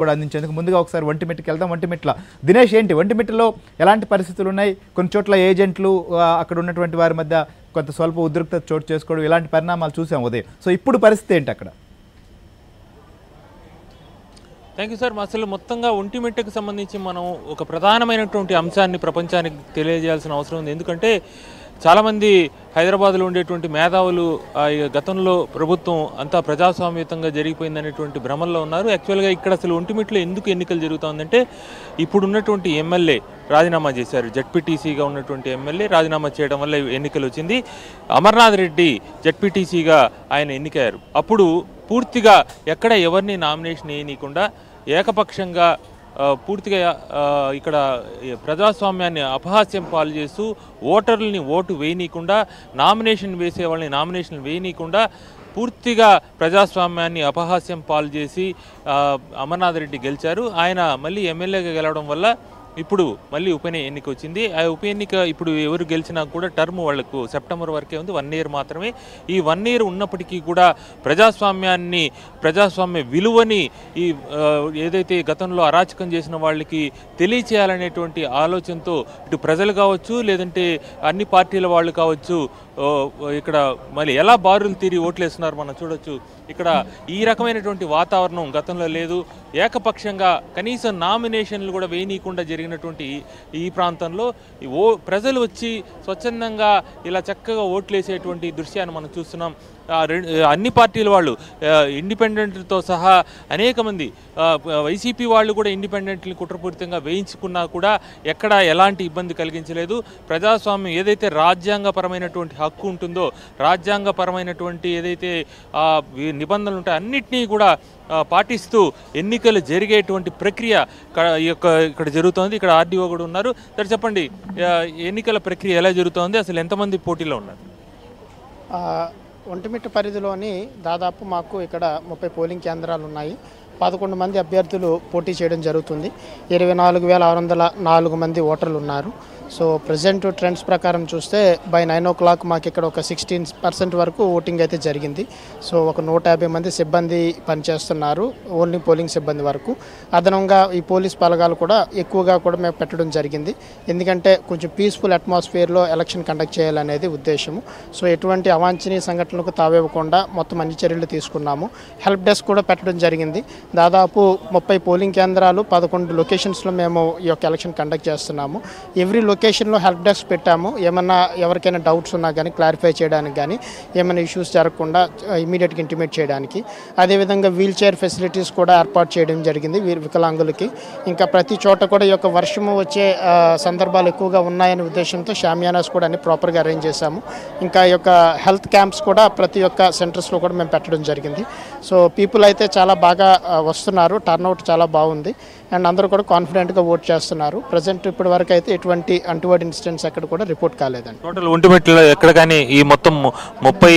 కూడా అందించేందుకు ముందుగా ఒకసారి ఒంటిమిట్టకి వెళ్దాం. ఒంటిమిట్ల దినేష్, ఏంటి ఒంటిమిట్టలో ఎలాంటి పరిస్థితులు ఉన్నాయి? కొన్ని చోట్ల ఏజెంట్లు అక్కడ ఉన్నటువంటి వారి మధ్య కొంత స్వల్ప ఉద్రిక్తత చోటు చేసుకోవడం, ఇలాంటి పరిణామాలు చూసాం ఉదయం. సో ఇప్పుడు పరిస్థితి ఏంటి అక్కడ? Thank you sir. అసలు మొత్తంగా ఒంటిమిట్టకు సంబంధించి మనం ఒక ప్రధానమైనటువంటి అంశాన్ని ప్రపంచానికి తెలియజేయాల్సిన అవసరం ఉంది. ఎందుకంటే చాలామంది హైదరాబాద్లో ఉండేటువంటి మేధావులు గతంలో ప్రభుత్వం అంతా ప్రజాస్వామ్యతంగా జరిగిపోయిందనేటువంటి భ్రమల్లో ఉన్నారు. యాక్చువల్గా ఇక్కడ అసలు ఒంటిమిట్టలో ఎందుకు ఎన్నికలు జరుగుతుందంటే ఇప్పుడున్నటువంటి ఎమ్మెల్యే రాజీనామా చేశారు. జడ్పీటీసీగా ఉన్నటువంటి ఎమ్మెల్యే రాజీనామా చేయడం వల్ల ఎన్నికలు వచ్చింది. అమర్నాథ్ రెడ్డి జడ్పీటీసీగా ఆయన ఎన్నికయ్యారు. అప్పుడు పూర్తిగా ఎక్కడ ఎవరిని నామినేషన్ వేయనీయకుండా ఏకపక్షంగా పూర్తిగా ఇక్కడ ప్రజాస్వామ్యాన్ని అపహాస్యం పాలు చేస్తూ ఓటర్లని ఓటు వేయనీయకుండా, నామినేషన్ వేసే వాళ్ళని నామినేషన్ వేయనీయకుండా పూర్తిగా ప్రజాస్వామ్యాన్ని అపహాస్యం పాలు చేసి అమర్నాథ్ రెడ్డి గెలిచారు. ఆయన మళ్ళీ ఎమ్మెల్యేగా గెలవడం వల్ల ఇప్పుడు మళ్ళీ ఉప ఎన్నిక వచ్చింది. ఆ ఉప ఎన్నిక ఇప్పుడు ఎవరు గెలిచినా కూడా టర్మ్ వాళ్లకు సెప్టెంబర్ వరకే ఉంది, 1 ఇయర్ మాత్రమే. ఈ 1 ఇయర్ ఉన్నప్పటికీ కూడా ప్రజాస్వామ్య విలువని ఈ ఏదైతే గతంలో అరాచకం చేసిన వాళ్ళకి తెలియచేయాలనేటువంటి ఆలోచనతో ఇటు ప్రజలు కావచ్చు, లేదంటే అన్ని పార్టీల వాళ్ళు కావచ్చు, ఇక్కడ మళ్ళీ ఎలా బారులు తీరి ఓట్లేస్తున్నారు మనం చూడొచ్చు. ఇక్కడ ఈ రకమైనటువంటి వాతావరణం గతంలో లేదు. ఏకపక్షంగా కనీసం నామినేషన్లు కూడా వేయనీయకుండా జరిగినటువంటి ఈ ప్రాంతంలో ప్రజలు వచ్చి స్వచ్ఛందంగా ఇలా చక్కగా ఓట్లేసేటువంటి దృశ్యాన్ని మనం చూస్తున్నాం. అన్ని పార్టీల వాళ్ళు, ఇండిపెండెంట్లతో సహా అనేక మంది, వైసీపీ వాళ్ళు కూడా ఇండిపెండెంట్ని కుట్రపూరితంగా వేయించుకున్నా కూడా ఎక్కడ ఎలాంటి ఇబ్బంది కలిగించలేదు. ప్రజాస్వామ్యం ఏదైతే రాజ్యాంగపరమైనటువంటి హక్కు ఉంటుందో, రాజ్యాంగపరమైనటువంటి ఏదైతే నిబంధనలు ఉంటాయో అన్నిటినీ కూడా పాటిస్తూ ఎన్నికలు జరిగేటువంటి ప్రక్రియ ఇక్కడ జరుగుతోంది. ఇక్కడ ఆర్డీఓ కూడా ఉన్నారు. సరే చెప్పండి, ఎన్నికల ప్రక్రియ ఎలా జరుగుతోంది, అసలు ఎంతమంది పోటీలో ఉన్నారు? ఒంటిమిట్ట పరిధిలోని దాదాపు మాకు ఇక్కడ 30 పోలింగ్ కేంద్రాలు ఉన్నాయి. 11 మంది అభ్యర్థులు పోటీ చేయడం జరుగుతుంది. 24,604 మంది ఓటర్లు ఉన్నారు. సో ప్రజెంట్ ట్రెండ్స్ ప్రకారం చూస్తే బై 9 o'clock మాకు ఇక్కడ ఒక 16% వరకు ఓటింగ్ అయితే జరిగింది. సో ఒక 150 మంది సిబ్బంది పనిచేస్తున్నారు, ఓన్లీ పోలింగ్ సిబ్బంది వరకు. అదనంగా ఈ పోలీస్ బలగాలు కూడా ఎక్కువగా కూడా మేము పెట్టడం జరిగింది. ఎందుకంటే కొంచెం పీస్ఫుల్ అట్మాస్ఫియర్లో ఎలక్షన్ కండక్ట్ చేయాలనేది ఉద్దేశము. సో ఎటువంటి అవాంఛనీయ సంఘటనలకు తావివ్వకుండా మొత్తం అన్ని చర్యలు తీసుకున్నాము. హెల్ప్ డెస్క్ కూడా పెట్టడం జరిగింది. దాదాపు 30 పోలింగ్ కేంద్రాలు 11 లొకేషన్స్లో మేము ఈ యొక్క ఎలక్షన్ కండక్ట్ చేస్తున్నాము. ఎవ్రీ లొకేషన్లో హెల్ప్ డెస్క్ పెట్టాము. ఏమన్నా ఎవరికైనా డౌట్స్ ఉన్నా కానీ క్లారిఫై చేయడానికి, కానీ ఏమైనా ఇష్యూస్ జరగకుండా ఇమీడియట్గా ఇంటిమేట్ చేయడానికి. అదేవిధంగా వీల్ చైర్ ఫెసిలిటీస్ కూడా ఏర్పాటు చేయడం జరిగింది వికలాంగులకి. ఇంకా ప్రతి చోట కూడా ఈ యొక్క వర్షము వచ్చే సందర్భాలు ఎక్కువగా ఉన్నాయనే ఉద్దేశంతో షామియానాస్ కూడా అన్ని ప్రాపర్గా అరేంజ్ చేశాము. ఇంకా ఈ యొక్క హెల్త్ క్యాంప్స్ కూడా ప్రతి ఒక్క సెంటర్స్లో కూడా మేము పెట్టడం జరిగింది. సో పీపుల్ అయితే చాలా బాగా వస్తున్నారు, టర్న్అవుట్ చాలా బాగుంది, అండ్ అందరూ కూడా కాన్ఫిడెంట్గా ఓట్ చేస్తున్నారు. ప్రజెంట్ ఇప్పటి వరకు అయితే ఎటువంటి అంటువర్డ్ ఇన్సిడెంట్స్ ఎక్కడ కూడా రిపోర్ట్ కాలేదండి. టోటల్ ఒంటిమిట్టలో ఎక్కడ కానీ ఈ మొత్తం 30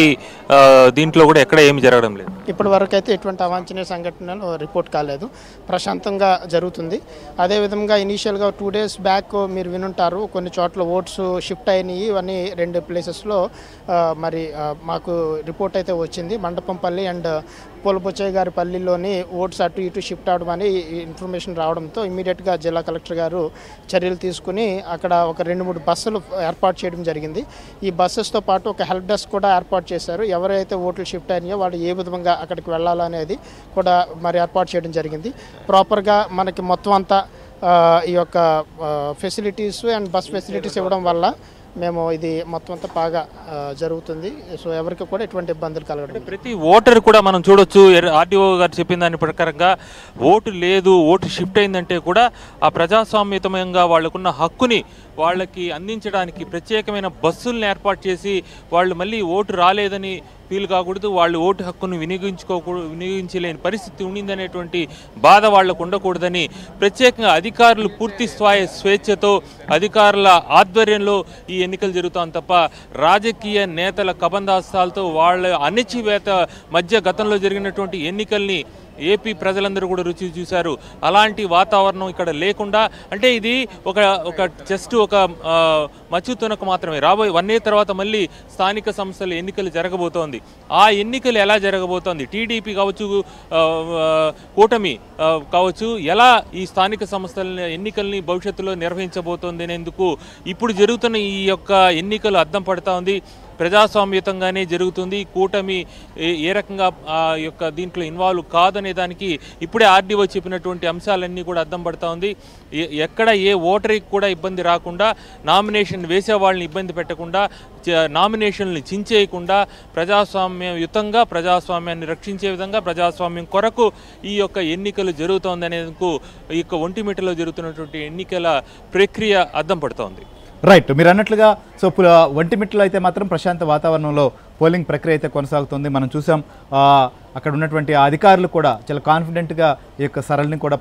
దీంట్లో కూడా ఎక్కడ ఏమి జరగడం లేదు. ఇప్పటి వరకు అయితే ఎటువంటి అవాంఛనీయ సంఘటనలు రిపోర్ట్ కాలేదు, ప్రశాంతంగా జరుగుతుంది. అదేవిధంగా ఇనీషియల్గా 2 days బ్యాక్ మీరు వినుంటారు, కొన్ని చోట్ల ఓట్స్ షిఫ్ట్ అయినాయి. ఇవన్నీ 2 ప్లేసెస్లో మరి మాకు రిపోర్ట్ అయితే వచ్చింది. మండపంపల్లి అండ్ పూలబొచ్చయ్య గారి పల్లిలోని ఓట్స్ అటు ఇటు షిఫ్ట్ అవడం అని ఇన్ఫర్మేషన్ రావడంతో ఇమీడియట్గా జిల్లా కలెక్టర్ గారు చర్యలు తీసుకుని అక్కడ ఒక 2-3 బస్సులు ఏర్పాటు చేయడం జరిగింది. ఈ బస్సెస్తో పాటు ఒక హెల్ప్ డెస్క్ కూడా ఏర్పాటు చేశారు. ఎవరైతే ఓట్లు షిఫ్ట్ అయినాయో వాళ్ళు ఏ విధంగా అక్కడికి వెళ్ళాలనేది కూడా మరి ఏర్పాటు చేయడం జరిగింది. ప్రాపర్గా మనకి మొత్తం అంతా ఈ యొక్క ఫెసిలిటీస్ అండ్ బస్ ఫెసిలిటీస్ ఇవ్వడం వల్ల మేము ఇది మొత్తం అంతా బాగా జరుగుతుంది. సో ఎవరికి కూడా ఎటువంటి ఇబ్బందులు కలగడం. ప్రతి ఓటర్ కూడా మనం చూడొచ్చు, ఆర్డీఓ గారు చెప్పిన దాని ప్రకారంగా ఓటు లేదు, ఓటు షిఫ్ట్ అయిందంటే కూడా ఆ ప్రజాస్వామ్యతంగా వాళ్ళకున్న హక్కుని వాళ్ళకి అందించడానికి ప్రత్యేకమైన బస్సులను ఏర్పాటు చేసి వాళ్ళు మళ్ళీ ఓటు రాలేదని ఫీల్ కాకూడదు, వాళ్ళు ఓటు హక్కును వినియోగించలేని పరిస్థితి ఉండిందనేటువంటి బాధ వాళ్లకు ఉండకూడదని ప్రత్యేకంగా అధికారులు పూర్తి స్వేచ్ఛతో అధికారుల ఆధ్వర్యంలో ఈ ఎన్నికలు జరుగుతాం తప్ప రాజకీయ నేతల కబంధాస్తాలతో వాళ్ళ అణచివేత మధ్య గతంలో జరిగినటువంటి ఎన్నికల్ని ఏపీ ప్రజలందరూ కూడా రుచి చూశారు. అలాంటి వాతావరణం ఇక్కడ లేకుండా, అంటే ఇది ఒక జస్ట్ ఒక మచ్చుతునకు మాత్రమే. రాబోయే 1 year తర్వాత మళ్ళీ స్థానిక సంస్థల ఎన్నికలు జరగబోతోంది. ఆ ఎన్నికలు ఎలా జరగబోతోంది, టీడీపీ కావచ్చు, కూటమి కావచ్చు, ఎలా ఈ స్థానిక సంస్థల ఎన్నికల్ని భవిష్యత్తులో నిర్వహించబోతోంది అనేందుకు ఇప్పుడు జరుగుతున్న ఈ యొక్క ఎన్నికలు అద్దం పడతా ఉంది. ప్రజాస్వామ్యతంగానే జరుగుతుంది. కూటమి ఏ రకంగా ఆ యొక్క దీంట్లో ఇన్వాల్వ్ కాదనే దానికి ఇప్పుడే ఆర్డీఓ చెప్పినటువంటి అంశాలన్నీ కూడా అద్దం పడతా ఉంది. ఎక్కడ ఏ ఓటరికి కూడా ఇబ్బంది రాకుండా, నామినేషన్ వేసే వాళ్ళని ఇబ్బంది పెట్టకుండా, నామినేషన్లు చించేయకుండా, ప్రజాస్వామ్యయుతంగా ప్రజాస్వామ్యాన్ని రక్షించే విధంగా ప్రజాస్వామ్యం కొరకు ఈ యొక్క ఎన్నికలు జరుగుతోందనేందుకు ఈ యొక్క ఒంటిమిట్టలో జరుగుతున్నటువంటి ఎన్నికల ప్రక్రియ అద్దం పడుతోంది. రైట్, మీరు అన్నట్లుగా సో ఒంటిమిట్టలో అయితే మాత్రం ప్రశాంత వాతావరణంలో పోలింగ్ ప్రక్రియ అయితే కొనసాగుతుంది. మనం చూసాం అక్కడ ఉన్నటువంటి అధికారులు కూడా చాలా కాన్ఫిడెంట్గా ఈ యొక్క సరళిని కూడా